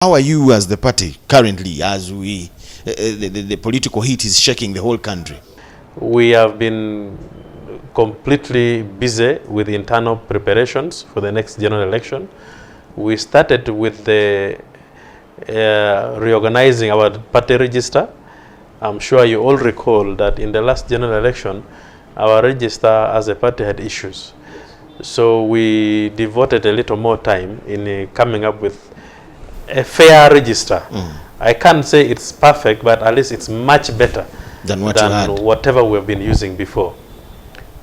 How are you as the party currently, as we the political heat is shaking the whole country? We have been completely busy with internal preparations for the next general election. We started with the reorganizing our party register. I'm sure you all recall that in the last general election, our register as a party had issues. So we devoted a little more time in coming up with a fair register. I can't say it's perfect, but at least it's much better Than whatever we've been using before.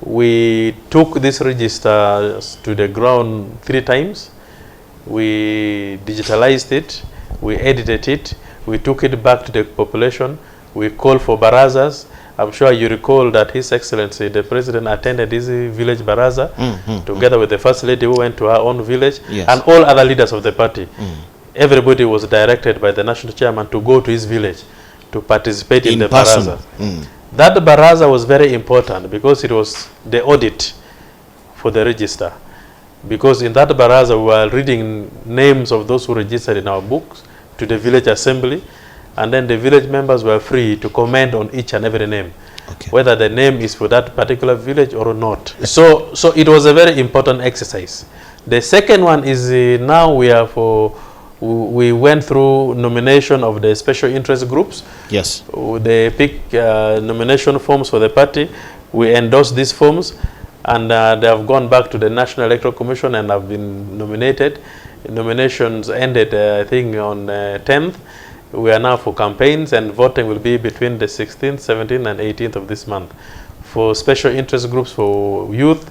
We took this register to the ground 3 times. We digitalized it, we edited it, we took it back to the population, we called for barazas. I'm sure you recall that His Excellency, the President, attended this village baraza together with the First Lady, who went to her own village, and all other leaders of the party. Everybody was directed by the national chairman to go to his village to participate in the baraza. That baraza was very important because it was the audit for the register. Because in that baraza, we were reading names of those who registered in our books to the village assembly, and then the village members were free to comment on each and every name, whether the name is for that particular village or not. So it was a very important exercise. The second one is now we went through nomination of the special interest groups. Yes. They picked nomination forms for the party. We endorsed these forms, and they have gone back to the National Electoral Commission and have been nominated. Nominations ended, I think, on 10th. We are now for campaigns, and voting will be between the 16th, 17th, and 18th of this month. For special interest groups, for youth,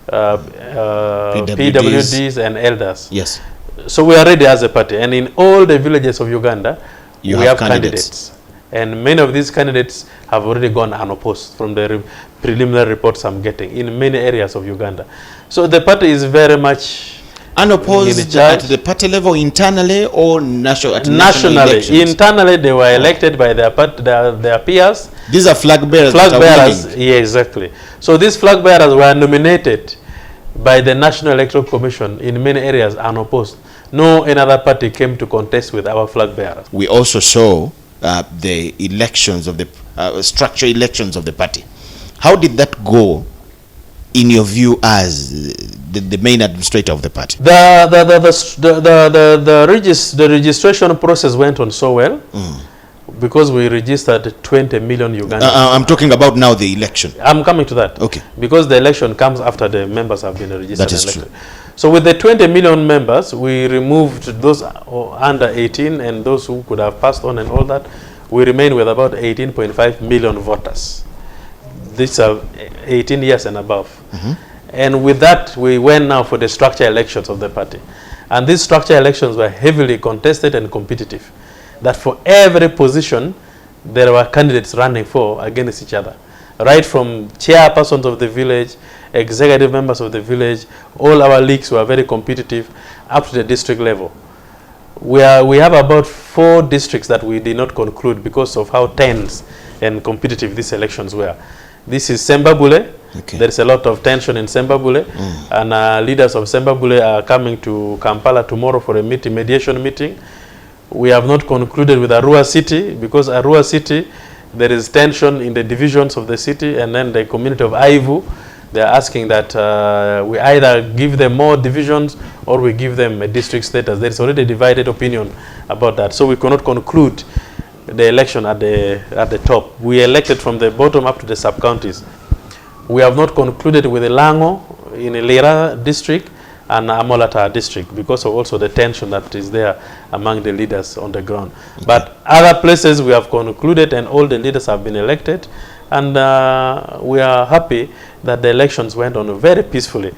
PWDs, and elders. Yes. So we are ready as a party, and in all the villages of Uganda, we have candidates. And many of these candidates have already gone unopposed from the preliminary reports I'm getting in many areas of Uganda. So the party is very much unopposed at the party level, internally or nationally? Internally, they were elected by their peers. These are flag bearers. Flag bearers, yeah, exactly. So these flag bearers were nominated by the National Electoral Commission in many areas unopposed. No another party came to contest with our flag bearers. We also saw the elections of the structure elections of the party. How did that go, in your view, as the main administrator of the party? The registration process went on so well because we registered 20 million Ugandans. I'm talking about now the election. I'm coming to that. Okay. Because the election comes after the members have been registered. That is true. So with the 20 million members, we removed those under 18 and those who could have passed on and all that. We remain with about 18.5 million voters. These are 18 years and above. And with that, we went now for the structure elections of the party. And these structure elections were heavily contested and competitive. That for every position, there were candidates running for against each other. Right from chairpersons of the village, executive members of the village, all our leagues were very competitive up to the district level. We have about 4 districts that we did not conclude because of how tense and competitive these elections were. This is Sembabule. There is a lot of tension in Sembabule, and leaders of Sembabule are coming to Kampala tomorrow for a mediation meeting. We have not concluded with Arua City because Arua City, there is tension in the divisions of the city, and then the community of Aivu, they are asking that we either give them more divisions or we give them a district status. There is already a divided opinion about that, so we cannot conclude the election at the top. We elected from the bottom up to the sub-counties. We have not concluded with the Lango in Lira district and Amolata district because of also the tension that is there among the leaders on the ground. But other places we have concluded and all the leaders have been elected, and we are happy that the elections went on very peacefully.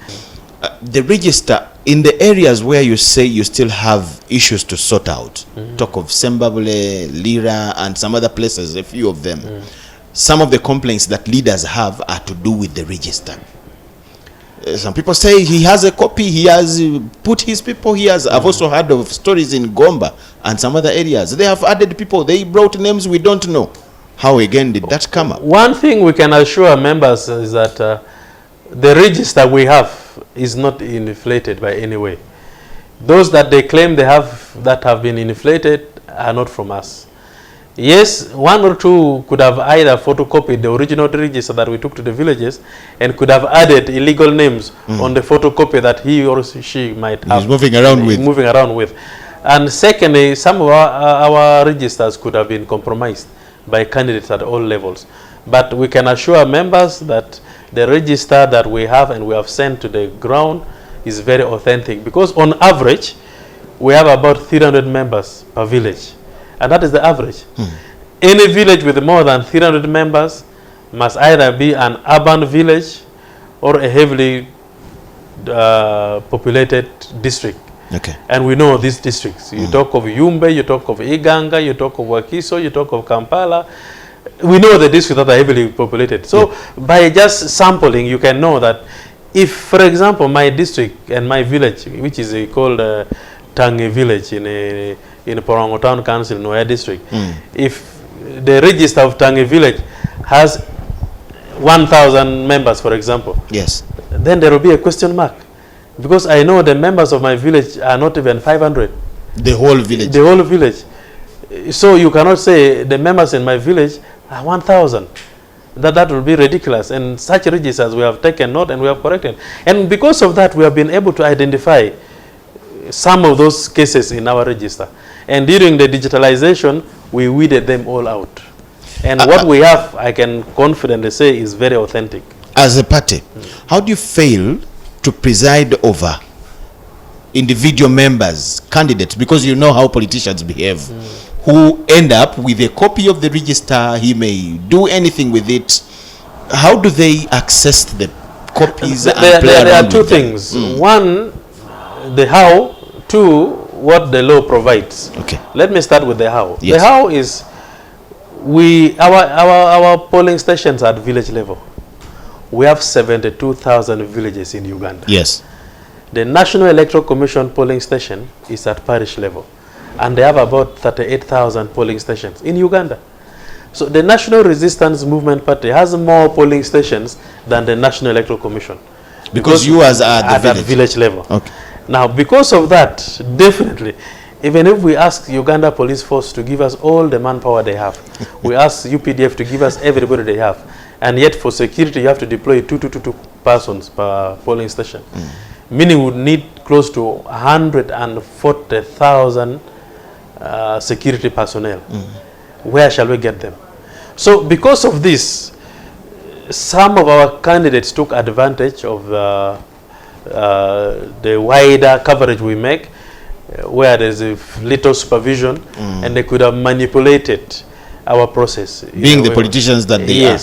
The register, in the areas where you say you still have issues to sort out, talk of Sembabule, Lira, and some other places, a few of them, some of the complaints that leaders have are to do with the register. Some people say he has a copy, he has put his people, I've also heard of stories in Gomba and some other areas. They have added people, they brought names we don't know. How again did that come up? One thing we can assure members is that the register we have is not inflated by any way. Those that they claim they have that have been inflated are not from us. Yes, one or two could have either photocopied the original register that we took to the villages and could have added illegal names on the photocopy that he or she might have. He's moving around with. And secondly, some of our registers could have been compromised by candidates at all levels. But we can assure members that the register that we have and we have sent to the ground is very authentic, because on average, we have about 300 members per village. And that is the average. Any village with more than 300 members must either be an urban village or a heavily populated district. Okay. And we know these districts. You talk of Yumbe, you talk of Iganga, you talk of Wakiso, you talk of Kampala. We know the districts that are heavily populated. So by just sampling, you can know that if, for example, my district and my village, which is called Tangi village in Porango Town Council, Noya district, if the register of Tangi village has 1,000 members, for example, yes, then there will be a question mark, because I know the members of my village are not even 500. The whole village. The whole village. So you cannot say the members in my village are 1,000. That will be ridiculous. And such registers we have taken note and we have corrected. And because of that, we have been able to identify some of those cases in our register. And during the digitalization, we weeded them all out. And what we have, I can confidently say, is very authentic. As a party, how do you fail to preside over individual members, candidates, because you know how politicians behave, who end up with a copy of the register? He may do anything with it. How do they access the copies? There are two things. One, the how. Two, what the law provides. Okay. Let me start with the how. Yes. The how is our polling stations at village level. We have 72,000 villages in Uganda. Yes. The National Electoral Commission polling station is at parish level, and they have about 38,000 polling stations in Uganda. So the National Resistance Movement Party has more polling stations than the National Electoral Commission. Because you are at the village level. Okay. Now, because of that, definitely, even if we ask Uganda Police Force to give us all the manpower they have, we ask UPDF to give us everybody they have, and yet for security you have to deploy two persons per polling station. Meaning we would need close to 140,000 security personnel. Where shall we get them? So because of this, some of our candidates took advantage of the wider coverage we make, where there's a little supervision, and they could have manipulated our process. Being the politicians that they are.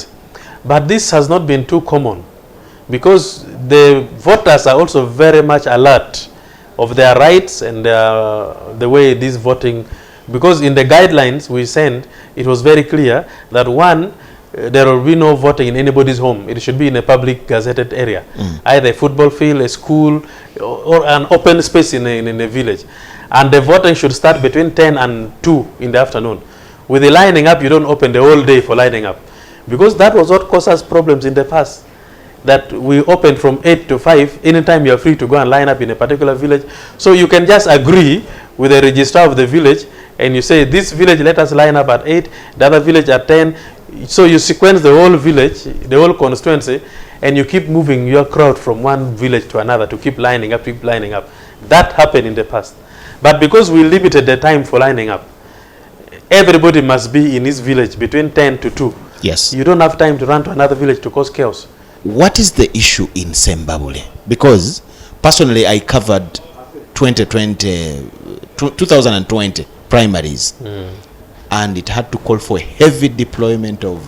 But this has not been too common, because the voters are also very much alert of their rights and the way this voting, because in the guidelines we sent, it was very clear that one, there will be no voting in anybody's home. It should be in a public gazetted area, either a football field, a school, or an open space in a village. And the voting should start between 10 and 2 in the afternoon. With the lining up, you don't open the whole day for lining up, because that was what caused us problems in the past. That we opened from 8 to 5, anytime you are free to go and line up in a particular village. So you can just agree with the registrar of the village, and you say, this village, let us line up at 8, the other village at 10. So you sequence the whole village, the whole constituency, and you keep moving your crowd from one village to another to keep lining up, That happened in the past. But because we limited the time for lining up, everybody must be in his village between 10 to 2. Yes. You don't have time to run to another village to cause chaos. What is the issue in Zimbabwe? Because personally, I covered 2020 primaries, and it had to call for heavy deployment of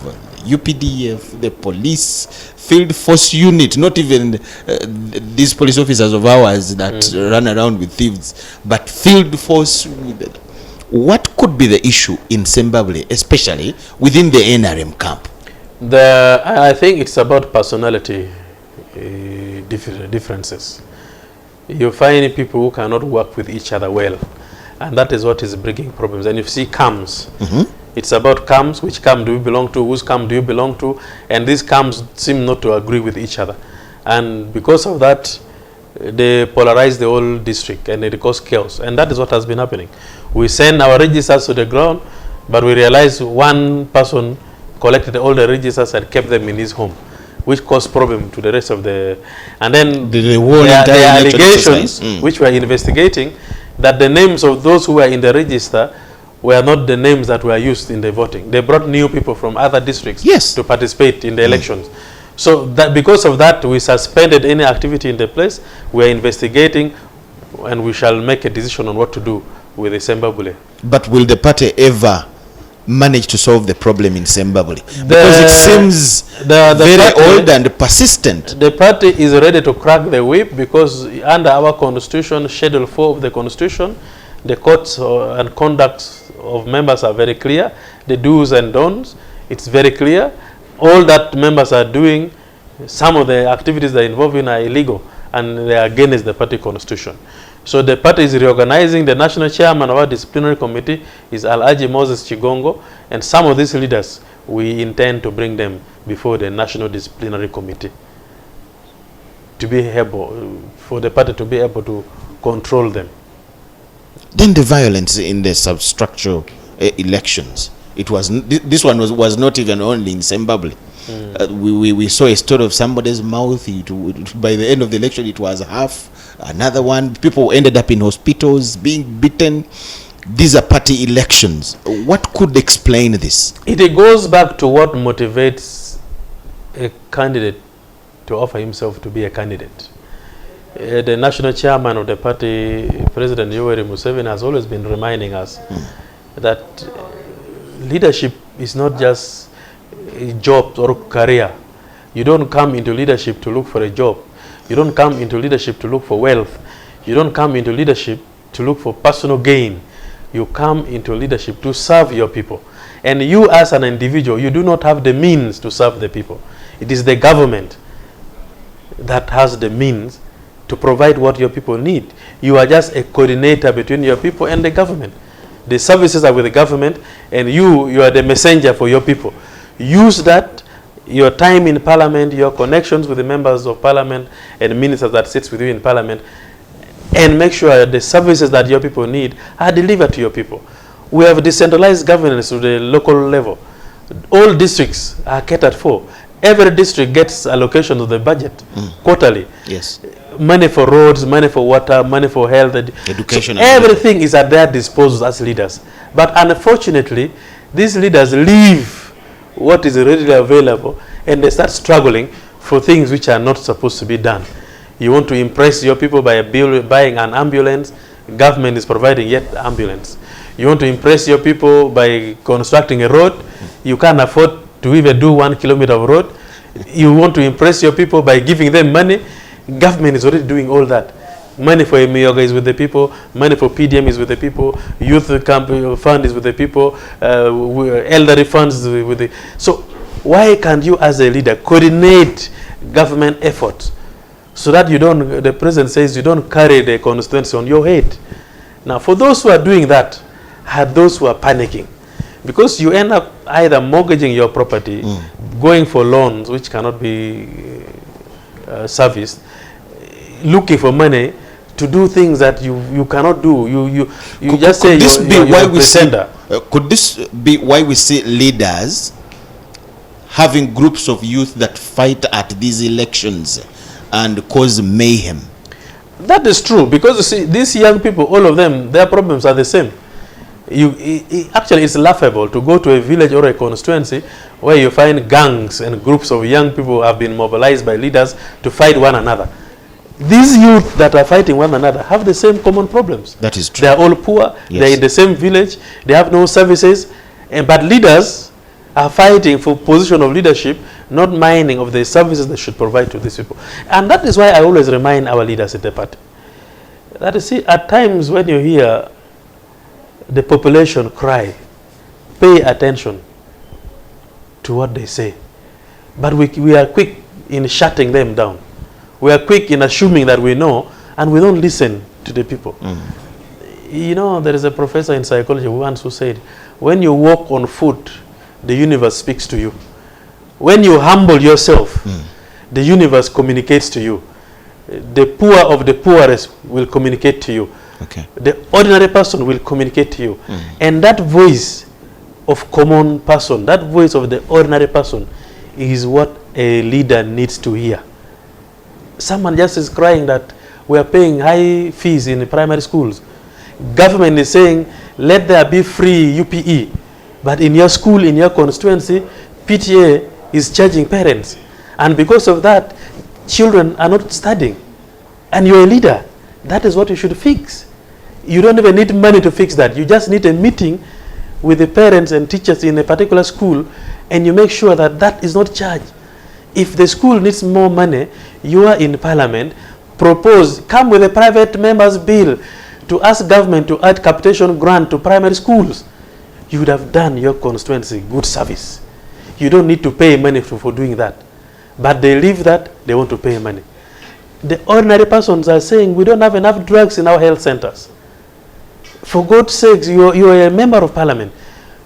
UPDF, the police, field force unit, not even these police officers of ours that run around with thieves, but field force. What could be the issue in Zimbabwe, especially within the NRM camp? I think it's about personality differences. You find people who cannot work with each other well, and that is what is bringing problems. And you see camps, it's about camps. Which camp do you belong to? Whose camp do you belong to? And these camps seem not to agree with each other. And because of that, they polarize the whole district and it causes chaos. And that is what has been happening. We send our registers to the ground, but we realize one person collected all the registers and kept them in his home, which caused problem to the rest of the... And then the allegations, which we are investigating, that the names of those who were in the register were not the names that were used in the voting. They brought new people from other districts to participate in the elections. So that because of that, we suspended any activity in the place. We are investigating, and we shall make a decision on what to do with the Sembabule. But will the party ever manage to solve the problem in Sembabule? Because it seems very party, old and persistent. The party is ready to crack the whip, because under our constitution, Schedule 4 of the constitution, the courts and conducts of members are very clear. The do's and don'ts, it's very clear. All that members are doing, some of the activities they're involved in are illegal, and they are against the party constitution. So the party is reorganizing. The national chairman of our disciplinary committee is Alhaji Moses Chigongo, and some of these leaders, we intend to bring them before the national disciplinary committee to be able, for the party to be able to control them. Then the violence in the substructural elections. It was this one was not even only in Zimbabwe. We saw a story of somebody's mouth. By the end of the election, it was half. Another one, people ended up in hospitals being beaten. These are party elections. What could explain this? It goes back to what motivates a candidate to offer himself to be a candidate. The national chairman of the party, President Yoweri Museveni, has always been reminding us that leadership is not just a job or career. You don't come into leadership to look for a job. You don't come into leadership to look for wealth. You don't come into leadership to look for personal gain. You come into leadership to serve your people. And you as an individual, you do not have the means to serve the people. It is the government that has the means to provide what your people need. You are just a coordinator between your people and the government. The services are with the government, and you are the messenger for your people. Use that, your time in parliament, your connections with the members of parliament and ministers that sits with you in parliament, and make sure the services that your people need are delivered to your people. We have decentralized governance to the local level. All districts are catered for. Every district gets allocation of the budget quarterly. Yes. Money for roads, money for water, money for health, education. So everything is at their disposal as leaders. But unfortunately, these leaders leave what is readily available, and they start struggling for things which are not supposed to be done. You want to impress your people by buying an ambulance. Government is providing yet ambulance. You want to impress your people by constructing a road. You can't afford to even do 1 kilometer of road. You want to impress your people by giving them money. Government is already doing all that. Money for Emiyoga is with the people. Money for PDM is with the people. Youth camp fund is with the people. Elderly funds is with the... So why can't you as a leader coordinate government efforts so that you don't, the president says, you don't carry the constituency on your head? Now, for those who are doing that, are those who are panicking. Because you end up either mortgaging your property, going for loans which cannot be serviced, looking for money to do things that you cannot do. You just say you're a pretender. Could this be why we see leaders having groups of youth that fight at these elections and cause mayhem? That is true, because you see, these young people, all of them, their problems are the same. Actually, it's laughable to go to a village or a constituency where you find gangs and groups of young people have been mobilized by leaders to fight one another. These youth that are fighting one another have the same common problems. That is true. They are all poor. Yes. They are in the same village. They have no services. But leaders are fighting for position of leadership, not minding of the services they should provide to these people. And that is why I always remind our leaders in the party that, you see, at times when you hear the population cry, pay attention to what they say. But we are quick in shutting them down. We are quick in assuming that we know, and we don't listen to the people. You know, there is a professor in psychology once who said, when you walk on foot, the universe speaks to you. When you humble yourself, the universe communicates to you. The poor of the poorest will communicate to you. Okay. The ordinary person will communicate to you. And that voice of common person, that voice of the ordinary person is what a leader needs to hear. Someone just is crying that we are paying high fees in primary schools. Government is saying, let there be free UPE. But in your school, in your constituency, PTA is charging parents. And because of that, children are not studying. And you're a leader. That is what you should fix. You don't even need money to fix that. You just need a meeting with the parents and teachers in a particular school, and you make sure that that is not charged. If the school needs more money, you are in parliament, come with a private member's bill to ask government to add capitation grant to primary schools. You would have done your constituency good service. You don't need to pay money for doing that. But they leave that, they want to pay money. The ordinary persons are saying we don't have enough drugs in our health centers. For God's sakes, you are a member of parliament.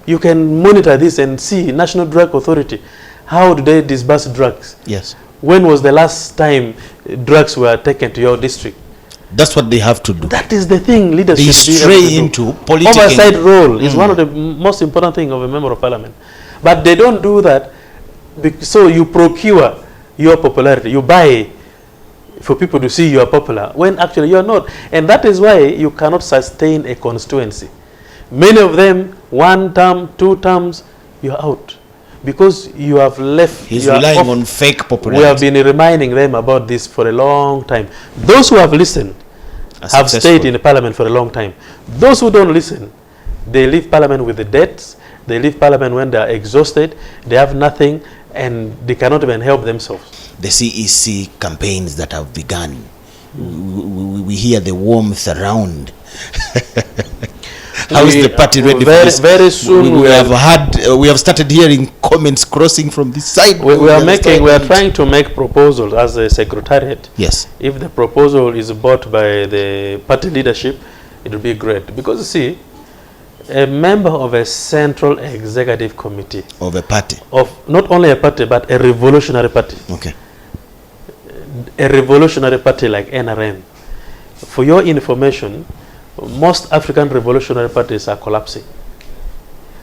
You can monitor this and see National Drug Authority. How do they disburse drugs? Yes. When was the last time drugs were taken to your district? That's what they have to do. That is the thing leaders They should be stray able to into do. political. Oversight role is one of the most important things of a member of parliament. But they don't do that. So you procure your popularity. You buy for people to see you are popular when actually you are not. And that is why you cannot sustain a constituency. Many of them, 1 term, 2 terms, you are out. Because you have left. He's relying on fake popularity. We have been reminding them about this for a long time. Those who have listened have stayed in the parliament for a long time. Those who don't listen, they leave parliament with the debts. They leave parliament when they are exhausted. They have nothing and they cannot even help themselves. The CEC campaigns that have begun, we hear the warmth around. How is the party ready for this? Very soon we have started hearing comments crossing from this side. We are trying to make proposals as a secretariat. Yes. If the proposal is bought by the party leadership, it will be great. Because you see, a member of a central executive committee of a party, of not only a party but a revolutionary party. Okay. A revolutionary party like NRM. For your information, most African revolutionary parties are collapsing.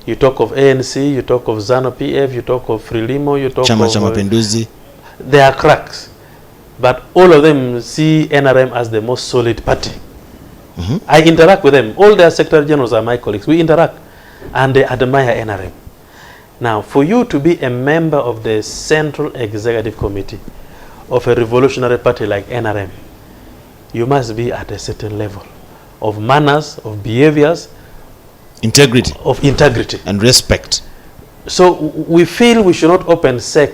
You talk of ANC, you talk of ZANU-PF, you talk of Frelimo, you talk Chama of... Mapinduzi. They are cracks. But all of them see NRM as the most solid party. I interact with them. All their secretary generals are my colleagues. We interact. And they admire NRM. Now, for you to be a member of the Central Executive Committee of a revolutionary party like NRM, you must be at a certain level of manners, of behaviors, integrity, and respect. So we feel we should not open SEC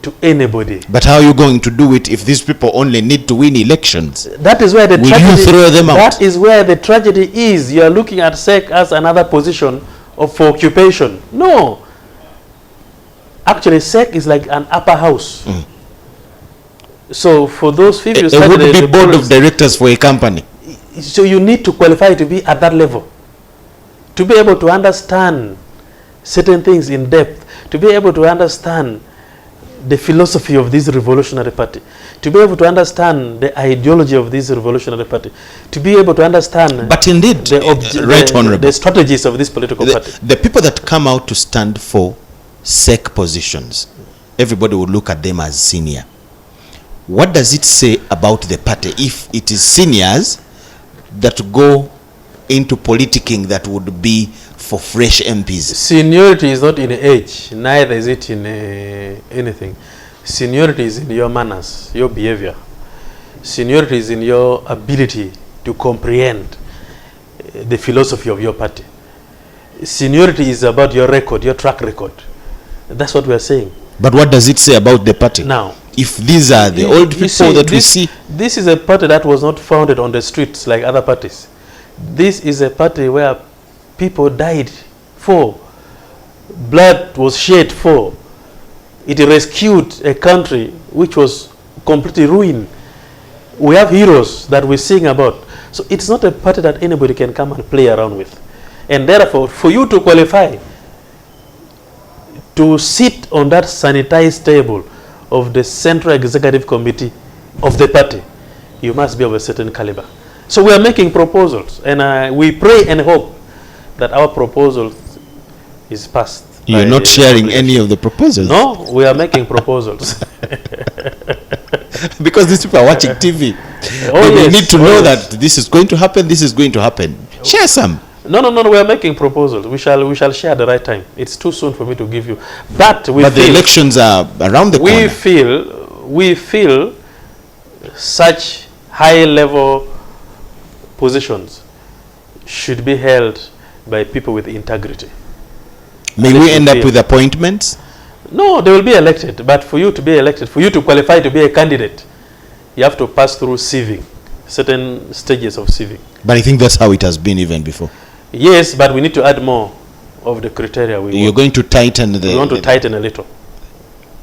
to anybody. But how are you going to do it if these people only need to win elections? That is where the tragedy. Will you throw them out? That is where the tragedy is. You are looking at SEC as another position for occupation. No. Actually, SEC is like an upper house. So for those people, it would be board of directors for a company. So you need to qualify to be at that level, to be able to understand certain things in depth, to be able to understand the philosophy of this revolutionary party, to be able to understand the ideology of this revolutionary party, to be able to understand but indeed the strategies of this political party. The people that come out to stand for SEC positions, everybody will look at them as senior. What does it say about the party if it is seniors that go into politicking that would be for fresh MPs? Seniority is not in age, neither is it in anything. Seniority is in your manners, your behavior. Seniority is in your ability to comprehend the philosophy of your party. Seniority is about your record, your track record. That's what we are saying. But what does it say about the party? Now, if these are the old people that we see. This is a party that was not founded on the streets like other parties. This is a party where people died for, blood was shed for. It rescued a country which was completely ruined. We have heroes that we sing about. So it's not a party that anybody can come and play around with. And therefore, for you to qualify to sit on that sanitized table of the Central Executive Committee of the party, you must be of a certain caliber. So we are making proposals, and we pray and hope that our proposal is passed. You're not sharing any of the proposals? No, we are making proposals. Because these people are watching TV. They need to know that this is going to happen, this is going to happen. Share some. No, we are making proposals. We shall share at the right time. It's too soon for me to give you. But the elections are around the corner. We feel such high-level positions should be held by people with integrity. May we end up with appointments? No, they will be elected. But for you to be elected, for you to qualify to be a candidate, you have to pass through sieving, certain stages of sieving. But I think that's how it has been even before. Yes, but we need to add more of the criteria. You're going to tighten the... We want to tighten a little.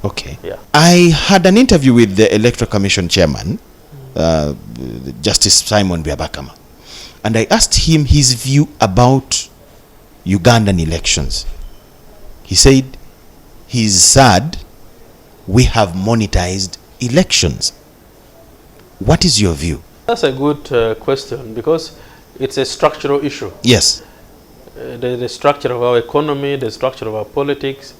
Okay. Yeah. I had an interview with the Electoral Commission chairman, Justice Simon Byabakama, and I asked him his view about Ugandan elections. He said he's sad we have monetized elections. What is your view? That's a good question, because it's a structural issue. Yes. The structure of our economy, the structure of our politics.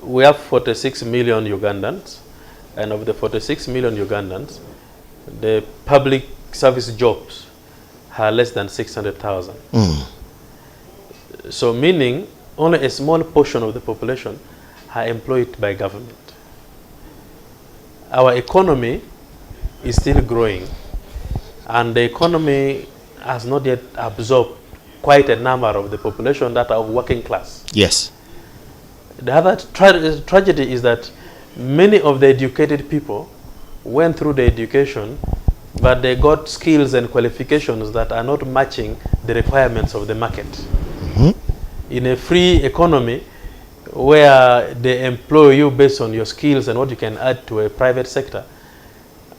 We have 46 million Ugandans, and of the 46 million Ugandans, the public service jobs are less than 600,000. So meaning only a small portion of the population are employed by government. Our economy is still growing, and the economy has not yet absorbed quite a number of the population that are working class. Yes. The other tragedy is that many of the educated people went through the education, but they got skills and qualifications that are not matching the requirements of the market. In a free economy where they employ you based on your skills and what you can add to a private sector,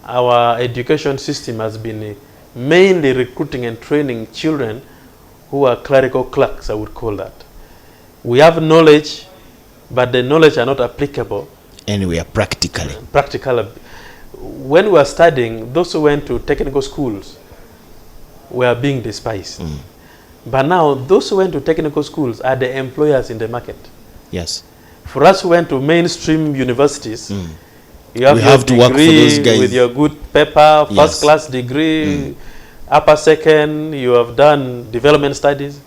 our education system has been mainly recruiting and training children who are clerical clerks, I would call that. We have knowledge, but the knowledge are not applicable anywhere practically. When we were studying, those who went to technical schools were being despised. But now, those who went to technical schools are the employers in the market. Yes. For us who went to mainstream universities, you have to work for those guys with your good paper, first-class degree, upper second, you have done development studies,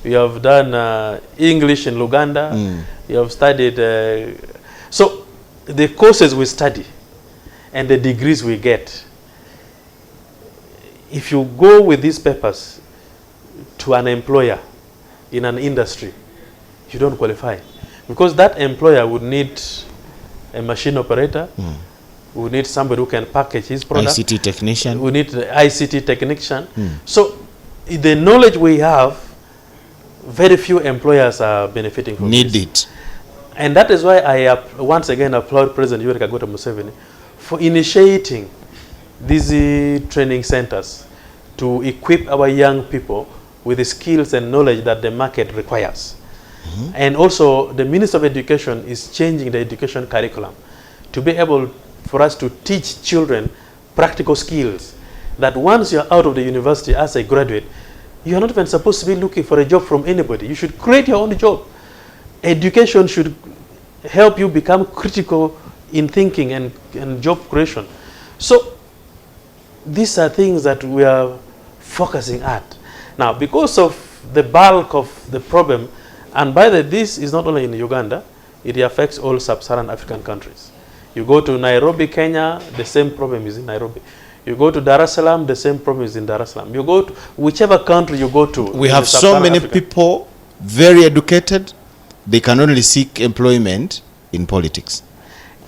you have done English in Luganda, you have studied... so, the courses we study and the degrees we get, if you go with these papers to an employer in an industry, you don't qualify. Because that employer would need a machine operator, would need somebody who can package his product. ICT technician. We need the ICT technician. So the knowledge we have, very few employers are benefiting from Need this. it. And that is why I once again applaud President Yoweri Kaguta Museveni for initiating these training centers to equip our young people with the skills and knowledge that the market requires. And also, the Minister of Education is changing the education curriculum to be able for us to teach children practical skills, that once you're out of the university as a graduate, you're not even supposed to be looking for a job from anybody. You should create your own job. Education should help you become critical in thinking and job creation. So these are things that we are focusing at. Now, because of the bulk of the problem, and by the way, this is not only in Uganda, it affects all sub-Saharan African countries. You go to Nairobi, Kenya, the same problem is in Nairobi. You go to Dar es Salaam, the same problem is in Dar es Salaam. You go to whichever country you go to. We have so many people, very educated, they can only seek employment in politics.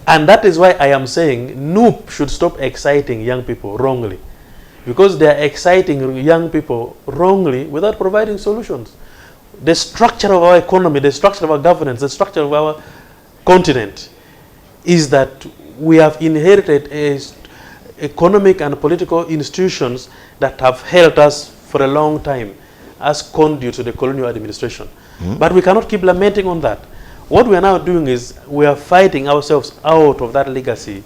And that is why I am saying NUP should stop exciting young people wrongly. Because they are exciting young people wrongly without providing solutions. The structure of our economy, the structure of our governance, the structure of our continent is that we have inherited economic and political institutions that have held us for a long time as conduit to the colonial administration. But we cannot keep lamenting on that. What we are now doing is we are fighting ourselves out of that legacy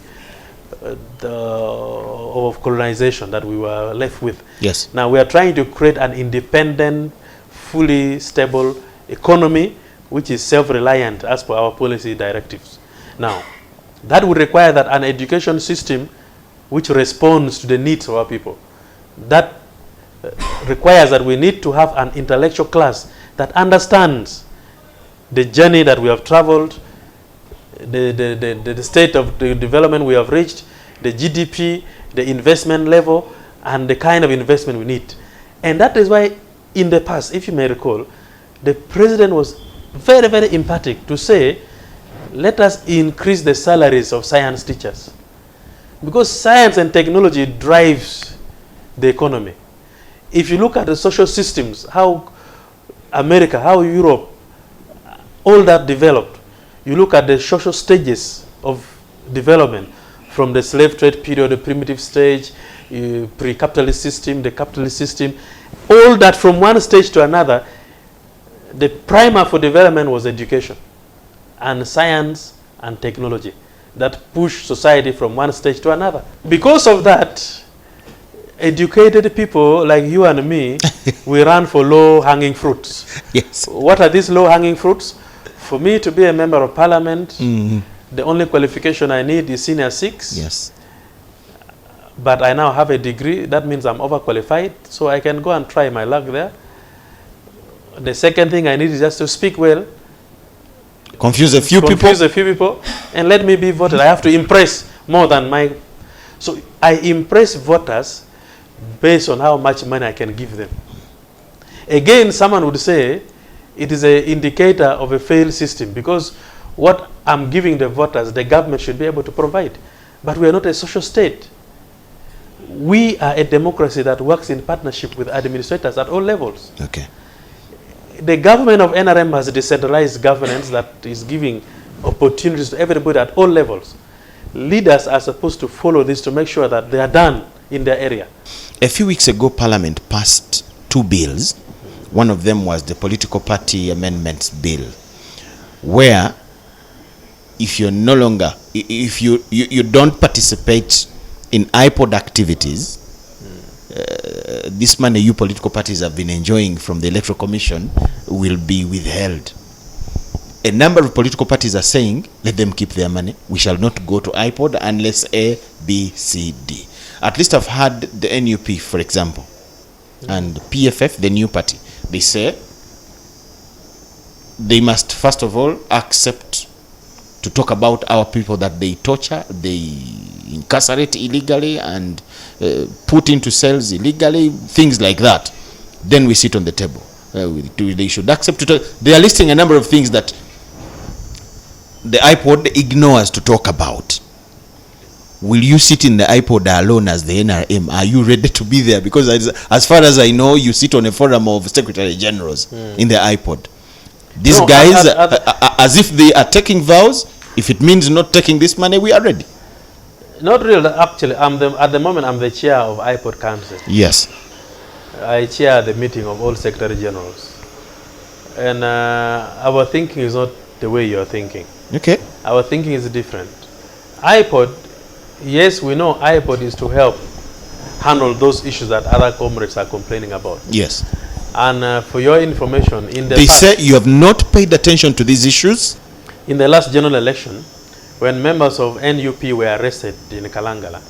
of colonization that we were left with. Yes. Now we are trying to create an independent, fully stable economy which is self-reliant as per our policy directives. Now, that would require that an education system which responds to the needs of our people. That requires that we need to have an intellectual class that understands the journey that we have traveled, the state of the development we have reached, the GDP, the investment level, and the kind of investment we need. And that is why in the past, if you may recall, the president was very, very emphatic to say, let us increase the salaries of science teachers. Because science and technology drives the economy. If you look at the social systems, how America, how Europe, all that developed, you look at the social stages of development, from the slave trade period, the primitive stage, pre-capitalist system, the capitalist system, all that from one stage to another, the primer for development was education and science and technology that pushed society from one stage to another. Because of that, educated people like you and me, we run for low-hanging fruits. Yes. What are these low-hanging fruits? For me to be a member of parliament, the only qualification I need is senior 6. Yes. But I now have a degree. That means I'm overqualified, so I can go and try my luck there. The second thing I need is just to speak well. Confuse a few people, and let me be voted. I have to impress more than my... So I impress voters based on how much money I can give them. Again, someone would say it is an indicator of a failed system, because what I'm giving the voters, the government should be able to provide. But we are not a social state. We are a democracy that works in partnership with administrators at all levels. Okay. The government of NRM has decentralized governance that is giving opportunities to everybody at all levels. Leaders are supposed to follow this to make sure that they are done in their area. A few weeks ago, Parliament passed 2 bills. One of them was the Political Party Amendments Bill, where if you're no longer, if you don't participate in IPOD activities, this money you political parties have been enjoying from the Electoral Commission will be withheld. A number of political parties are saying, let them keep their money. We shall not go to IPOD unless A, B, C, D. At least I've heard the NUP, for example, and PFF, the new party. They say they must first of all accept to talk about our people that they torture, they incarcerate illegally and put into cells illegally, things like that. Then we sit on the table. They should accept to talk. They are listing a number of things that the IPOD ignores to talk about. Will you sit in the IPOD alone as the NRM? Are you ready to be there? Because as far as I know, you sit on a forum of Secretary Generals in the IPOD. These guys, as if they are taking vows, if it means not taking this money, we are ready. Not really. Actually, at the moment, I'm the chair of IPOD Council. Yes. I chair the meeting of all Secretary Generals. And our thinking is not the way you're thinking. Okay. Our thinking is different. IPOD, yes, we know IPOD is to help handle those issues that other comrades are complaining about. Yes. And for your information, in the they past, say you have not paid attention to these issues. In the last general election, when members of NUP were arrested in Kalangala,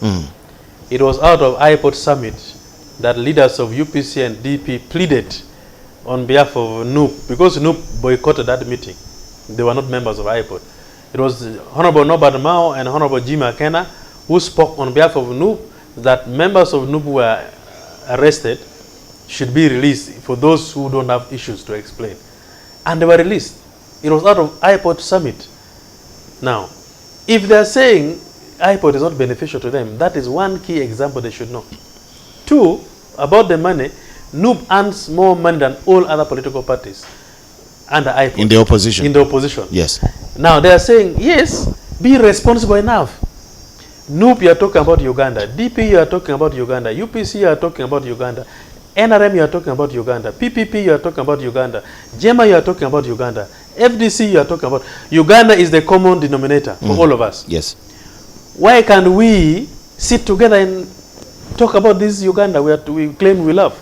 it was out of IPOD summit that leaders of UPC and DP pleaded on behalf of NUP, because NUP boycotted that meeting. They were not members of IPOD. It was Honorable Nobad Mao and Honorable Jim Akena who spoke on behalf of NUP that members of NUP were arrested should be released for those who don't have issues to explain. And they were released. It was out of IPOD summit. Now, if they're saying IPOD is not beneficial to them, that is one key example they should know. 2, about the money, NUP earns more money than all other political parties under IPOD. In the opposition. In the opposition. Yes. Now, they are saying, yes, be responsible enough. NUP, you are talking about Uganda. DP, you are talking about Uganda. UPC, you are talking about Uganda. NRM, you are talking about Uganda. PPP, you are talking about Uganda. JEMA, you are talking about Uganda. FDC, you are talking about. Uganda is the common denominator for all of us. Yes. Why can't we sit together and talk about this Uganda we claim we love?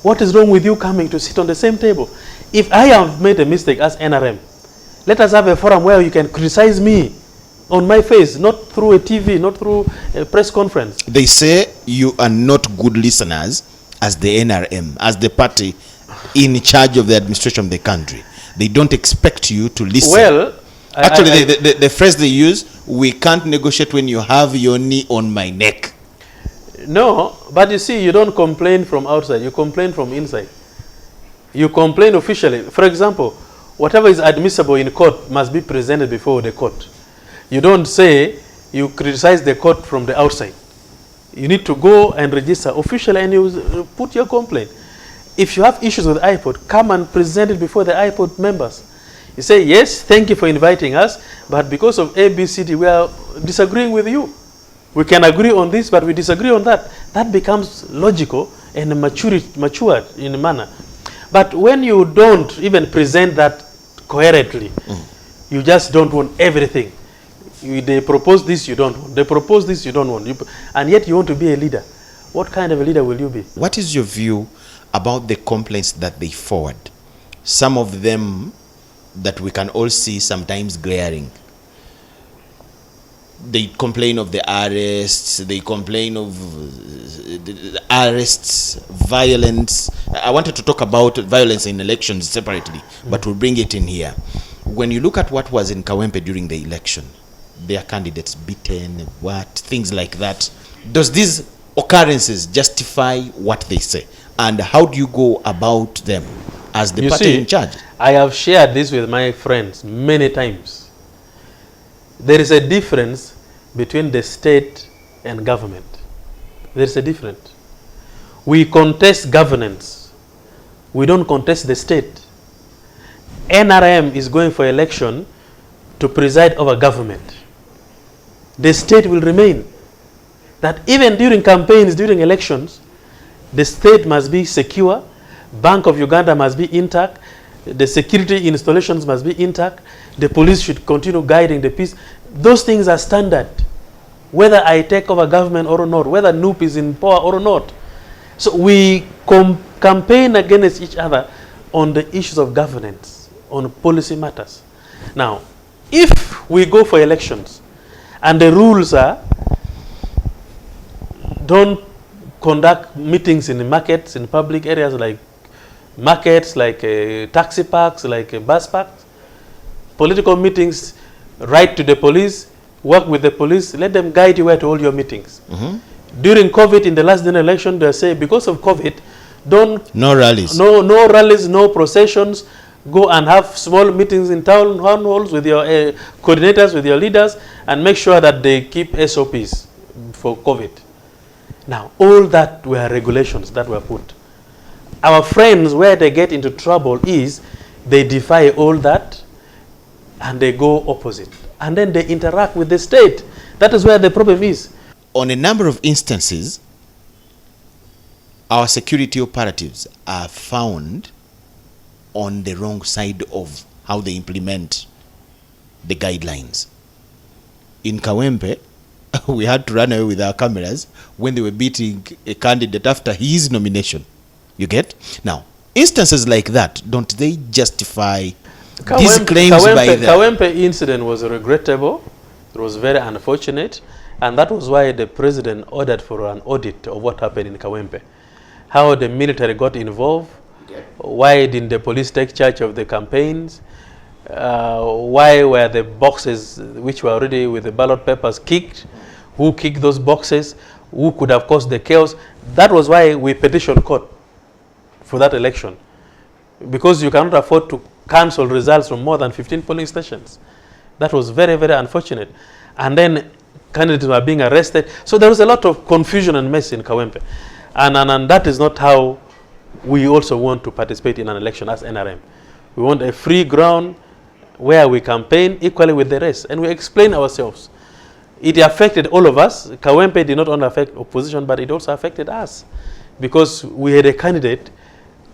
What is wrong with you coming to sit on the same table? If I have made a mistake as NRM, let us have a forum where you can criticize me on my face, not through a TV, not through a press conference. They say you are not good listeners as the NRM, as the party in charge of the administration of the country. They don't expect you to listen. Well, actually, the phrase they use, we can't negotiate when you have your knee on my neck. No, but you see, you don't complain from outside, you complain from inside. You complain officially. For example, whatever is admissible in court must be presented before the court. You don't say you criticize the court from the outside. You need to go and register officially and you put your complaint. If you have issues with IPOD, come and present it before the IPOD members. You say, yes, thank you for inviting us, but because of ABCD, we are disagreeing with you. We can agree on this, but we disagree on that. That becomes logical and matured in a manner. But when you don't even present that coherently, you just don't want everything. They propose this, you don't want. They propose this, you don't want. And yet you want to be a leader. What kind of a leader will you be? What is your view about the complaints that they forward? Some of them that we can all see sometimes glaring. They complain of the arrests, they complain of the arrests, violence. I wanted to talk about violence in elections separately, but we'll bring it in here. When you look at what was in Kawempe during the election, their candidates beaten, things like that. Does these occurrences justify what they say? And how do you go about them as the party in charge? I have shared this with my friends many times. There is a difference between the state and government. There is a difference. We contest governance. We don't contest the state. NRM is going for election to preside over government. The state will remain. That even during campaigns, during elections, the state must be secure, Bank of Uganda must be intact, the security installations must be intact, the police should continue guiding the peace. Those things are standard, whether I take over government or not, whether NUP is in power or not. So we campaign against each other on the issues of governance, on policy matters. Now, if we go for elections and the rules are don't conduct meetings in the markets, in public areas like markets, like taxi parks, like bus parks, political meetings, write to the police, work with the police, let them guide you where to hold your meetings. During COVID, in the last general election, they say because of COVID, no rallies, no rallies, no processions. Go and have small meetings in town halls with your coordinators, with your leaders, and make sure that they keep SOPs for COVID. Now, all that were regulations that were put. Our friends, where they get into trouble is they defy all that and they go opposite. And then they interact with the state. That is where the problem is. On a number of instances, our security operatives are found on the wrong side of how they implement the guidelines. In Kawempe, we had to run away with our cameras when they were beating a candidate after his nomination. You get? Now, instances like that, don't they justify these claims by them? Kawempe incident was regrettable. It was very unfortunate. And that was why the president ordered for an audit of what happened in Kawempe. How the military got involved. Why didn't the police take charge of the campaigns? Why were the boxes which were already with the ballot papers kicked? Who kicked those boxes? Who could have caused the chaos? That was why we petitioned court for that election. Because you cannot afford to cancel results from more than 15 polling stations. That was very, very unfortunate. And then candidates were being arrested. So there was a lot of confusion and mess in Kawempe. And that is not how we also want to participate in an election as NRM. We want a free ground where we campaign equally with the rest. And we explain ourselves. It affected all of us. Kawempe did not only affect opposition, but it also affected us. Because we had a candidate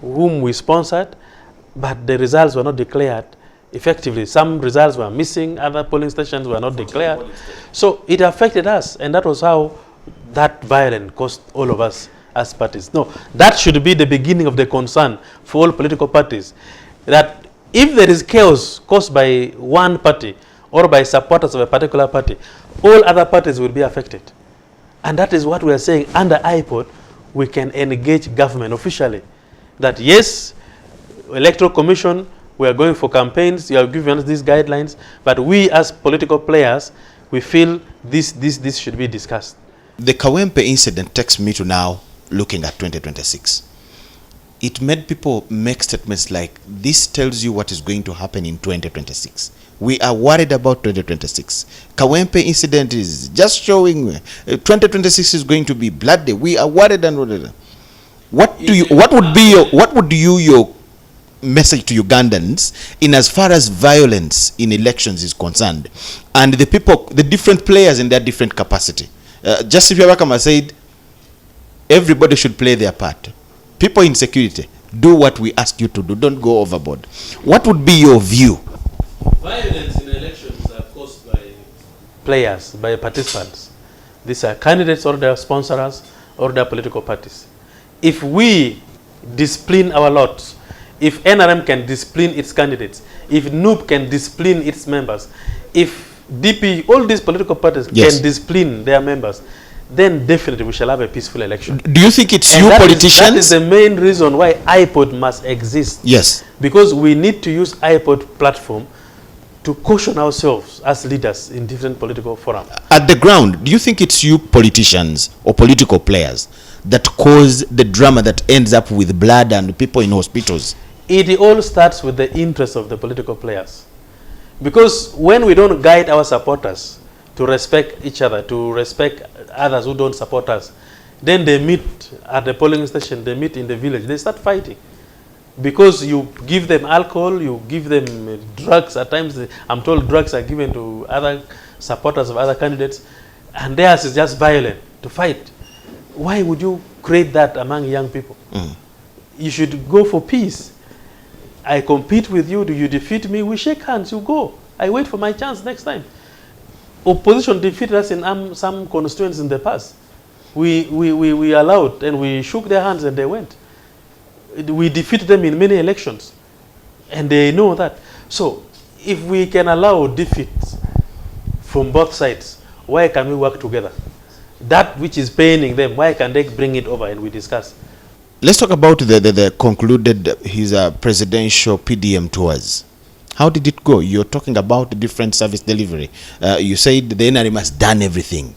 whom we sponsored, but the results were not declared effectively. Some results were missing, other polling stations were not declared. So it affected us, and that was how that violence cost all of us as parties. No, that should be the beginning of the concern for all political parties, that if there is chaos caused by one party or by supporters of a particular party, all other parties will be affected. And that is what we are saying. Under IPOD, we can engage government officially that yes, Electoral Commission, we are going for campaigns, you are giving us these guidelines, but we as political players, we feel this should be discussed. The Kawempe incident takes me to now looking at 2026. It made people make statements like, this tells you what is going to happen in 2026. We are worried about 2026. Kawempe incident is just showing 2026 is going to be bloody. We are worried and worried. What would be your message to Ugandans in as far as violence in elections is concerned, and the people, the different players in their different capacity? Justice Yabakama said, everybody should play their part. People in security, do what we ask you to do. Don't go overboard. What would be your view? Violence in elections are caused by players, by participants. These are candidates or their sponsors or their political parties. If we discipline our lots, if NRM can discipline its candidates, if NUP can discipline its members, if DP, all these political parties can discipline their members, then definitely we shall have a peaceful election. Do you think it's you politicians? That is the main reason why IPOD must exist. Yes. Because we need to use IPOD platform to caution ourselves as leaders in different political forums. At the ground, do you think it's you politicians or political players that cause the drama that ends up with blood and people in hospitals? It all starts with the interest of the political players. Because when we don't guide our supporters to respect each other, to respect others who don't support us, then they meet at the polling station, they meet in the village, they start fighting. Because you give them alcohol, you give them drugs. At times, I'm told drugs are given to other supporters of other candidates, and theirs is just violent, to fight. Why would you create that among young people? You should go for peace. I compete with you, do you defeat me? We shake hands, you go. I wait for my chance next time. Opposition defeated us in some constituents in the past. We allowed and we shook their hands and they went. We defeated them in many elections and they know that. So if we can allow defeats from both sides, why can we work together? That which is paining them, why can they bring it over and we discuss? Let's talk about the concluded his presidential PDM tours. How did it go? You're talking about the different service delivery. You said the NRM has done everything.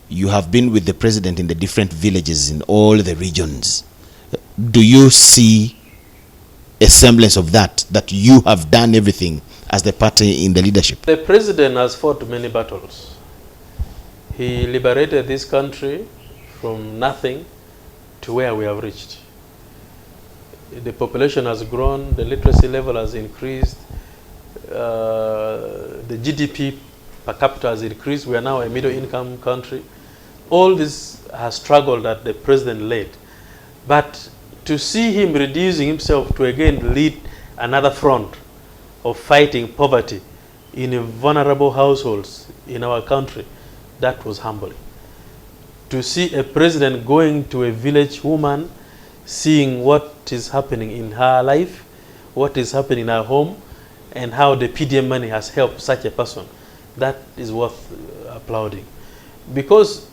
You have been with the president in the different villages in all the regions. Do you see a semblance of that you have done everything as the party in the leadership? The president has fought many battles. He liberated this country from nothing to where we have reached. The population has grown, the literacy level has increased, the GDP per capita has increased. We are now a middle income country. All this has struggled that the president led. But to see him reducing himself to again lead another front of fighting poverty in vulnerable households in our country, that was humbling. To see a president going to a village woman, seeing what is happening in her life, what is happening in her home, and how the PDM money has helped such a person, that is worth applauding. Because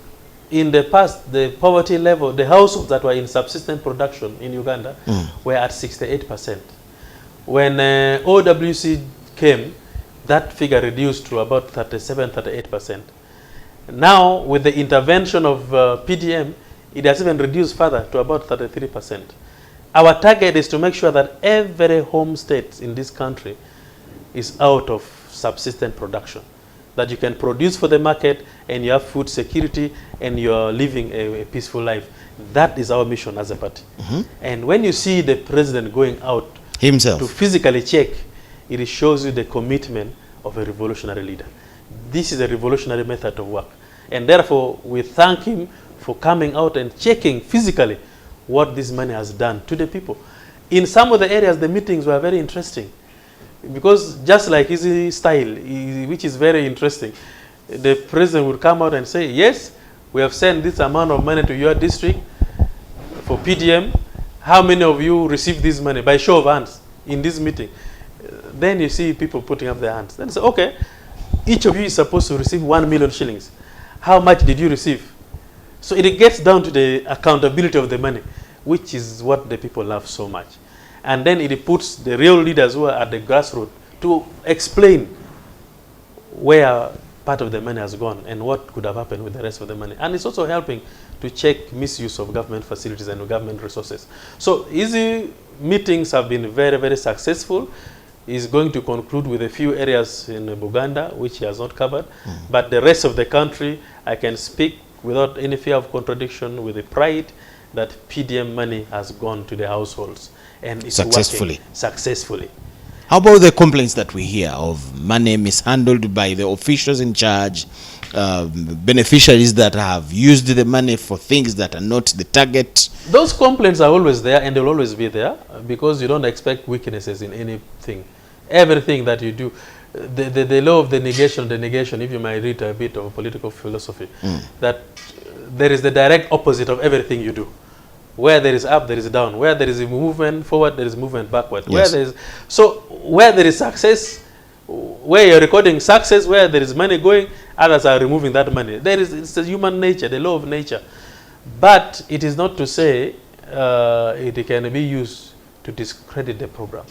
in the past, the poverty level, the households that were in subsistence production in Uganda were at 68%. When OWC came, that figure reduced to about 37, 38%. Now, with the intervention of PDM, it has even reduced further to about 33%. Our target is to make sure that every home state in this country is out of subsistence production, that you can produce for the market and you have food security and you are living a peaceful life. That is our mission as a party. And when you see the president going out himself to physically check, it shows you the commitment of a revolutionary leader. This is a revolutionary method of work. And therefore, we thank him for coming out and checking physically what this money has done to the people. In some of the areas, the meetings were very interesting. Because just like his style, which is very interesting, the president would come out and say, yes, we have sent this amount of money to your district for PDM. How many of you received this money? By show of hands in this meeting. Then you see people putting up their hands. Then say, okay, each of you is supposed to receive 1 million shillings. How much did you receive? So it gets down to the accountability of the money, which is what the people love so much. And then it puts the real leaders who are at the grassroots to explain where part of the money has gone and what could have happened with the rest of the money. And it's also helping to check misuse of government facilities and government resources. So easy meetings have been very, very successful. He's going to conclude with a few areas in Buganda, which he has not covered. But the rest of the country, I can speak without any fear of contradiction, with the pride that PDM money has gone to the households. And it's Successfully. working successfully. How about the complaints that we hear of money mishandled by the officials in charge, beneficiaries that have used the money for things that are not the target? Those complaints are always there, and they'll always be there, because you don't expect weaknesses in anything. Everything that you do, the law of the negation, if you might read a bit of political philosophy, that there is the direct opposite of everything you do. Where there is up, there is down. Where there is a movement forward, there is movement backward. Yes. Where there is, so where there is success, where you're recording success, where there is money going, others are removing that money. It's a human nature, the law of nature. But it is not to say it can be used to discredit the program.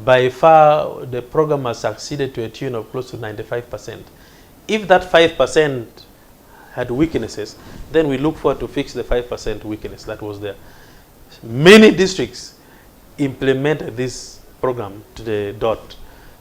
By far, the program has succeeded to a tune of close to 95%. If that 5% had weaknesses, then we look forward to fix the 5% weakness that was there. Many districts implemented this program to the dot,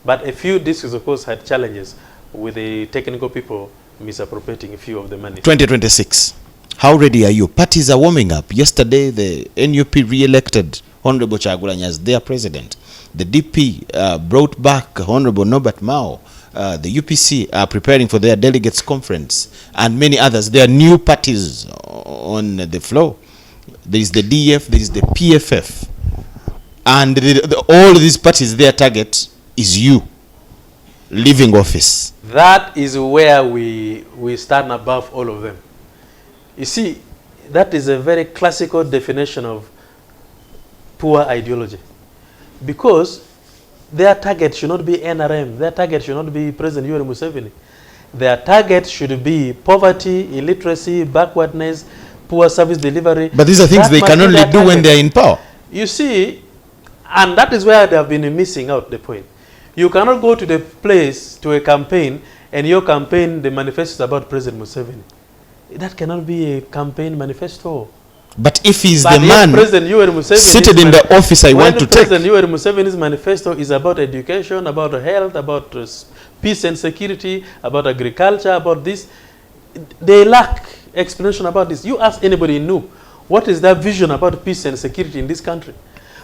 but a few districts, of course, had challenges with the technical people misappropriating a few of the money. 2026. How ready are you? Parties are warming up. Yesterday, the NUP re-elected Honorable Chagulanyi as their president. The DP brought back Honorable Norbert Mao. The UPC are preparing for their delegates conference, and many others. There are new parties on the floor. There is the DF, there is the PFF, and all these parties, their target is you leaving office. That is where we stand above all of them. You see, that is a very classical definition of poor ideology, because their target should not be NRM. Their target should not be President Yoweri Museveni. Their target should be poverty, illiteracy, backwardness, poor service delivery. But these are things they can only do when they are in power. You see, and that is where they have been missing out the point. You cannot go to the place, to a campaign, and your campaign, the manifesto is about President Museveni. That cannot be a campaign manifesto. But if he's the man seated in the office I want to take. President Yoweri Museveni's manifesto is about education, about health, about peace and security, about agriculture, about this. They lack explanation about this. You ask anybody new, what is their vision about peace and security in this country?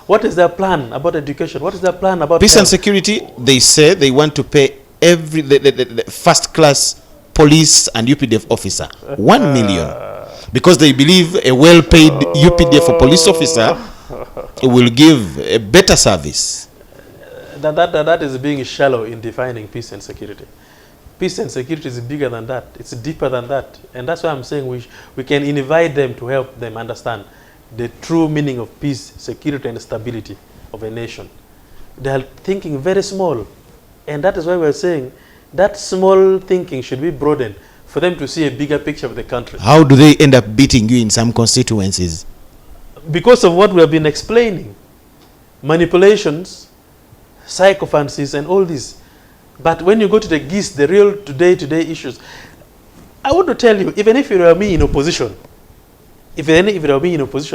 What is their plan about education? What is their plan about peace health? And security? They say they want to pay every the first class police and UPDF officer 1 million. Because they believe a well-paid UPDF or police officer will give a better service. That is being shallow in defining peace and security. Peace and security is bigger than that. It's deeper than that. And that's why I'm saying we can invite them to help them understand the true meaning of peace, security, and stability of a nation. They are thinking very small. And that is why we're saying that small thinking should be broadened for them to see a bigger picture of the country. How do they end up beating you in some constituencies? Because of what we have been explaining. Manipulations, sycophancies, and all this. But when you go to the gist, the real day-to-day issues, I want to tell you, even if it were me in opposition,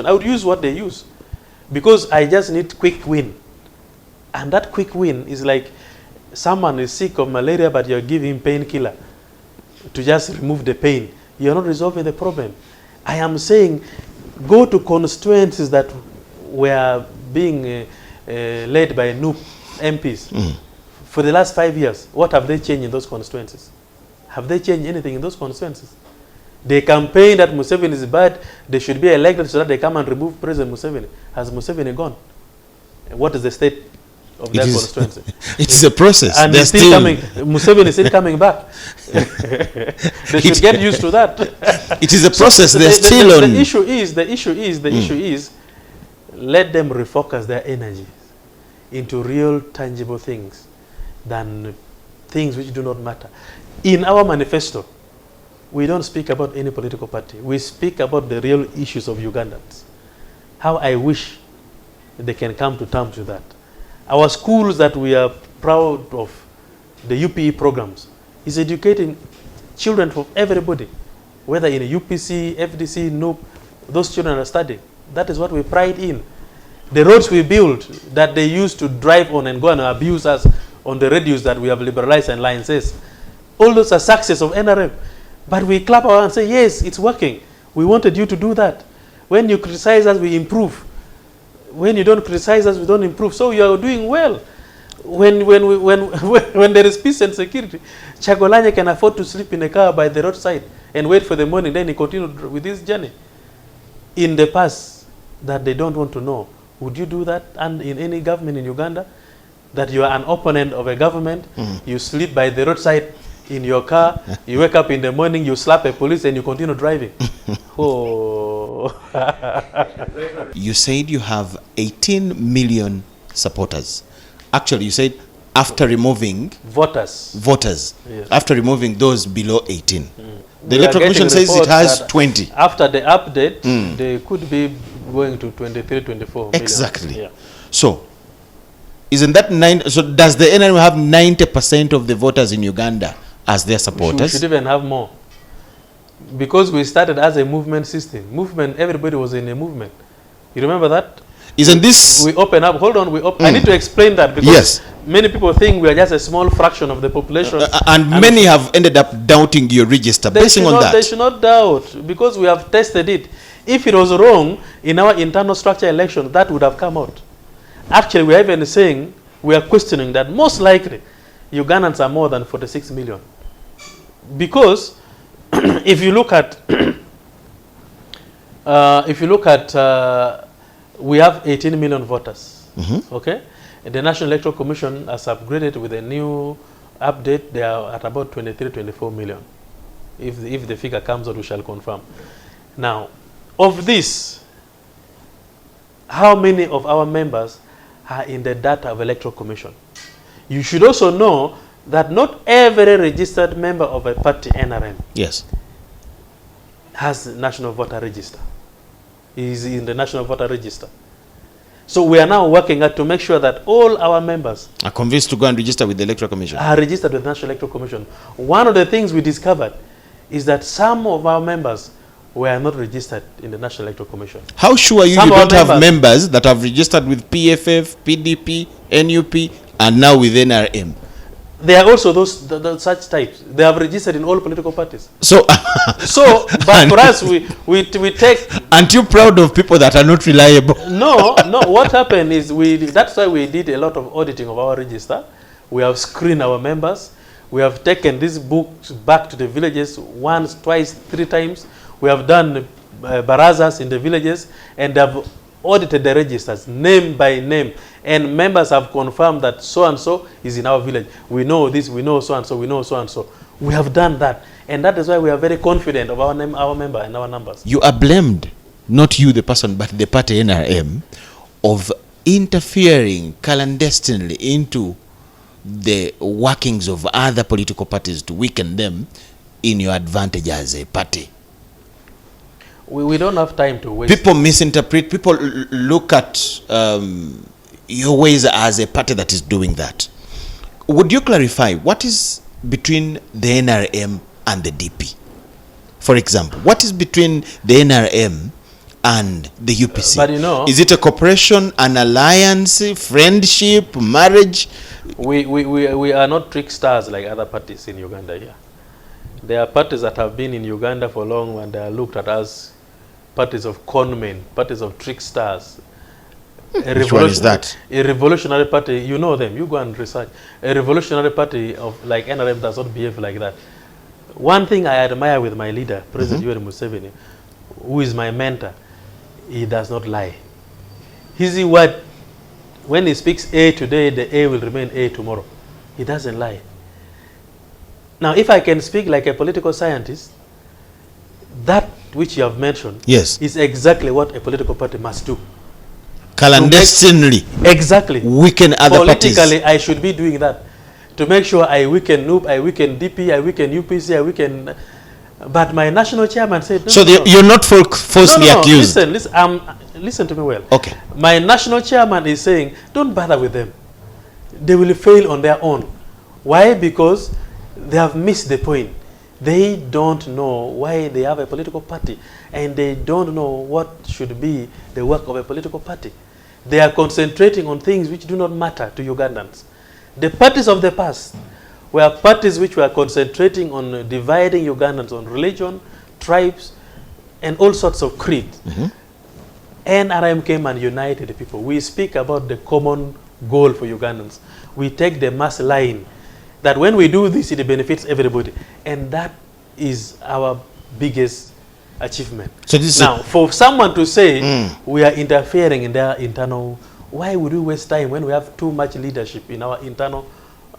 I would use what they use. Because I just need quick win. And that quick win is like someone is sick of malaria, but you're giving painkiller to just remove the pain. You're not resolving the problem. I am saying go to constituencies that were being led by new MPs for the last 5 years. What have they changed in those constituencies? Have they changed anything in those constituencies? They campaign that Museveni is bad, they should be elected so that they come and remove President Museveni. Has Museveni gone? What is the state of their constituency. It is a process. And They're he's still coming. Museveni is still coming back. They should get used to that. It is a process. They're still on. The issue is, let them refocus their energies into real, tangible things than things which do not matter. In our manifesto, we don't speak about any political party. We speak about the real issues of Ugandans. How I wish they can come to terms with that. Our schools that we are proud of, the UPE programs, is educating children from everybody, whether in a UPC, FDC, NOOP, those children are studying. That is what we pride in. The roads we build that they used to drive on and go and abuse us on the radios that we have liberalized and licenses, all those are success of NRM. But we clap our hands and say, yes, it's working. We wanted you to do that. When you criticize us, we improve. When you don't criticize us, we don't improve. So you are doing well. When there is peace and security, Chagolanya can afford to sleep in a car by the roadside and wait for the morning, then he continued with his journey. In the past, that they don't want to know, would you do that and in any government in Uganda? That you are an opponent of a government, you sleep by the roadside in your car, you wake up in the morning, you slap a police and you continue driving. Oh. You said you have 18 million supporters. Actually, you said after removing voters. Yes. After removing those below 18. The Electoral Commission says it has 20. After the update, they could be going to 23, 24 exactly. million. Yeah. So, isn't that so does the NRM have 90% of the voters in Uganda as their supporters? We should even have more. Because we started as a movement system. Everybody was in a movement. You remember that? Isn't this... We open up, hold on, I need to explain that because many people think we are just a small fraction of the population. And many have ended up doubting your register basing on that. They should not doubt because we have tested it. If it was wrong in our internal structure election, that would have come out. Actually, we are even saying, we are questioning that most likely Ugandans are more than 46 million. Because if you look at, we have 18 million voters, okay? And the National Electoral Commission has upgraded with a new update. They are at about 23, 24 million. If the figure comes out, we shall confirm. Now, of this, how many of our members are in the data of Electoral Commission? You should also know that not every registered member of a party, NRM, has National Voter Register. Is in the National Voter Register. So we are now working to make sure that all our members are convinced to go and register with the Electoral Commission. Are registered with the National Electoral Commission. One of the things we discovered is that some of our members were not registered in the National Electoral Commission. How sure are you you don't have members that have registered with PFF, PDP, NUP, and now with NRM? There are also those such types. They have registered in all political parties. So, but for us, we take. Aren't you proud of people that are not reliable? No. What happened is that's why we did a lot of auditing of our register. We have screened our members. We have taken these books back to the villages once, twice, 3 times. We have done barazas in the villages and have audited the registers name by name, and members have confirmed that so and so is in our village. We know this, we know so and so, we know so and so. We have done that, and that is why we are very confident of our member and our numbers. You are blamed, not you the person, but the party NRM, of interfering clandestinely into the workings of other political parties to weaken them in your advantage as a party. We don't have time to waste. People misinterpret. People look at your ways as a party that is doing that. Would you clarify what is between the NRM and the DP? For example, what is between the NRM and the UPC? But you know, is it a cooperation, an alliance, friendship, marriage? We are not tricksters like other parties in Uganda here. There are parties that have been in Uganda for long and they are looked at as parties of conmen, parties of tricksters. Which one is that? A revolutionary party, you know them, you go and research. A revolutionary party of like NRM does not behave like that. One thing I admire with my leader, President Yoweri Museveni, who is my mentor, he does not lie. His word when he speaks A today, the A will remain A tomorrow. He doesn't lie. Now, if I can speak like a political scientist, that which you have mentioned Yes. is exactly what a political party must do. Clandestinely Exactly. weaken other parties. Politically, I should be doing that. To make sure I weaken NUP, I weaken DP, I weaken UPC, I weaken... But my national chairman said... No, So no, no. you're not falsely accused? Listen to me well. Okay. My national chairman is saying, don't bother with them. They will fail on their own. Why? Because they have missed the point. They don't know why they have a political party, and they don't know what should be the work of a political party. They are concentrating on things which do not matter to Ugandans. The parties of the past were parties which were concentrating on dividing Ugandans on religion, tribes, and all sorts of creed. NRM came and united the people. We speak about the common goal for Ugandans. We take the mass line that when we do this, it benefits everybody. And that is our biggest achievement. So this now, for someone to say we are interfering in their internal, why would we waste time when we have too much leadership in our internal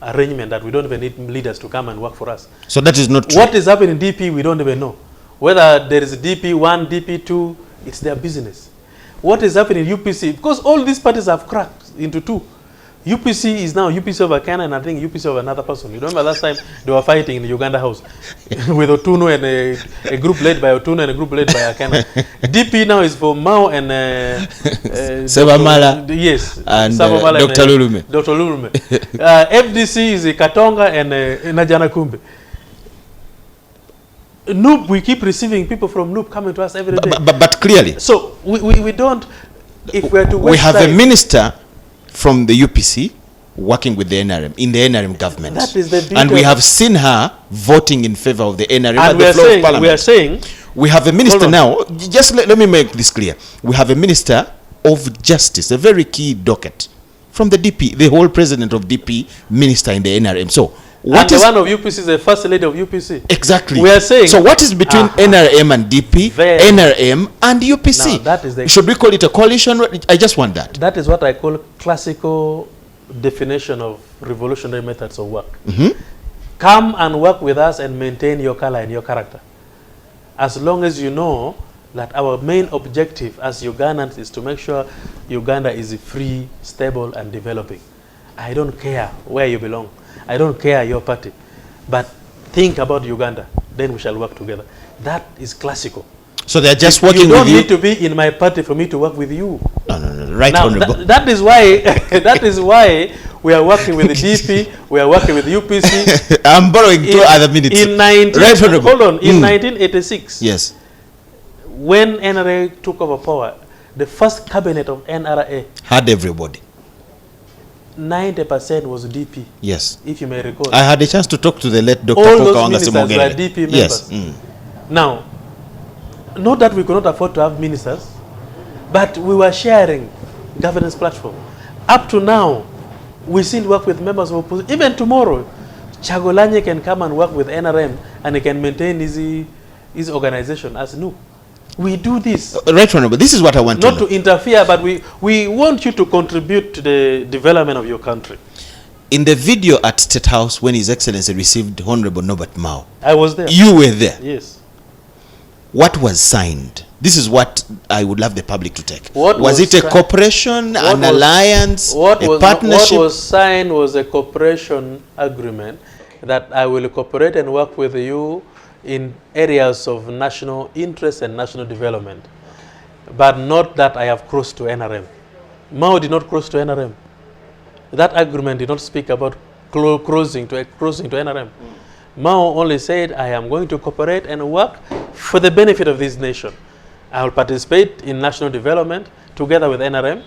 arrangement that we don't even need leaders to come and work for us? So that is not true. What is happening in DP, we don't even know. Whether there is DP1, DP2, it's their business. What is happening in UPC? Because all these parties have cracked into two. UPC is now UPC of Akena, and I think UPC of another person. You remember last time they were fighting in the Uganda House with Otuno and a group led by Otuno and a group led by Akena. DP now is for Mao and Sebamala. Yes, and Dr. Lulume. Dr. Lulume. FDC is Katonga and Najana Kumbe. NUP, we keep receiving people from NUP coming to us every day. But clearly. So we don't, if we are to waste we have time, a minister from the UPC working with the NRM, in the NRM government. That is the beauty. And we have seen her voting in favor of the NRM at and the floor of Parliament. we are saying, we have a minister now, just let me make this clear. We have a minister of justice, a very key docket, from the DP, the whole president of DP, minister in the NRM. So, what is the one of UPC is the first lady of UPC. Exactly. We are saying. So what is between NRM and DP, NRM and UPC? Now, that is the, should we call it a coalition? I just want that. That is what I call classical definition of revolutionary methods of work. Come and work with us and maintain your color and your character. As long as you know that our main objective as Ugandans is to make sure Uganda is free, stable, and developing. I don't care where you belong. I don't care your party. But think about Uganda. Then we shall work together. That is classical. So they are just working with you? You don't need to be in my party for me to work with you. No. Right, now, Honorable. That is why that is why we are working with the DP, we are working with the UPC. I'm borrowing 2 other minutes. Hold on. In 1986, yes, when NRA took over power, the first cabinet of NRA had everybody. 90% was DP. Yes. If you may recall. I had a chance to talk to the late Dr. All Poka those ministers were DP members. Yes. Now, not that we could not afford to have ministers, but we were sharing governance platform. Up to now, we still work with members of opposition. Even tomorrow, Chagolanye can come and work with NRM and he can maintain his organization as NUP. We do this. Right, Honorable. This is what I want not to know. to interfere, but we want you to contribute to the development of your country. In the video at State House, when His Excellency received Honorable Norbert Mao, I was there. You were there? Yes. What was signed? This is what I would love the public to take. Was it a cooperation, an alliance, a partnership? What was signed was a cooperation agreement that I will cooperate and work with you in areas of national interest and national development, but not that I have crossed to NRM. Mao did not cross to NRM. That agreement did not speak about crossing to NRM. Mao only said, I am going to cooperate and work for the benefit of this nation. I will participate in national development together with NRM,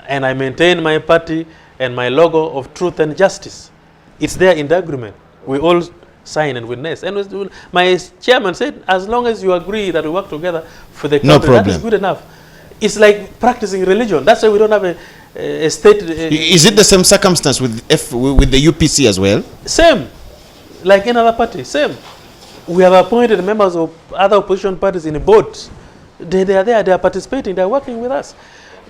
and I maintain my party and my logo of truth and justice. It's there in the agreement. We all sign and witness. And my chairman said, as long as you agree that we work together for the country, no problem. That is good enough. It's like practicing religion. That's why we don't have a state. Is it the same circumstance with the UPC as well? Same. Like in other parties, same. We have appointed members of other opposition parties in the boards. They are there, they are participating, they are working with us.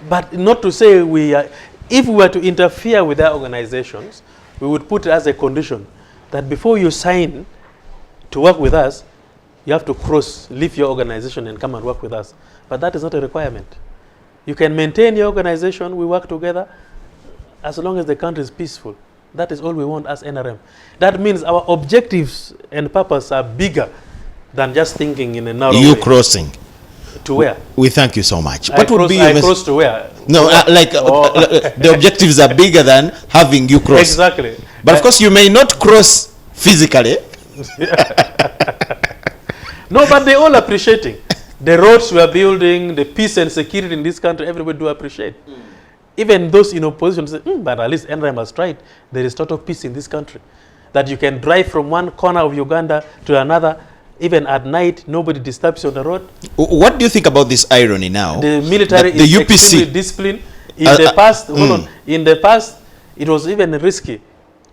But not to say we are, If we were to interfere with their organizations, we would put it as a condition that before you sign to work with us, you have to leave your organization and come and work with us. But that is not a requirement. You can maintain your organization, we work together, as long as the country is peaceful. That is all we want as NRM. That means our objectives and purpose are bigger than just thinking in a narrow way. You crossing. To where? We thank you so much. What would be your cross to where? No, the objectives are bigger than having you cross. Exactly. But of course, you may not cross physically. No, but they all appreciating. The roads we are building, the peace and security in this country, everybody do appreciate. Even those in opposition say, but at least NRM has tried. There is total peace in this country. That you can drive from one corner of Uganda to another, even at night, nobody disturbs you on the road. What do you think about this irony now? The military the is UPC extremely disciplined. In the past, in the past, it was even risky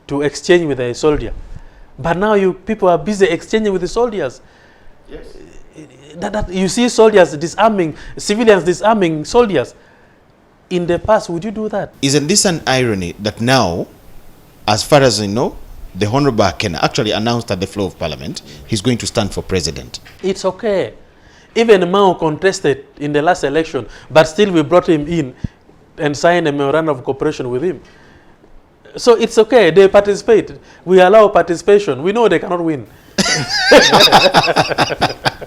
to exchange with a soldier. But now people are busy exchanging with the soldiers. Yes. That you see soldiers disarming, civilians disarming soldiers. In the past, would you do that? Isn't this an irony that now, as far as I know, the Honorable Akena actually announced at the floor of Parliament he's going to stand for president? It's okay. Even Mao contested in the last election, but still we brought him in and signed a memorandum of cooperation with him. So it's okay. They participate. We allow participation. We know they cannot win.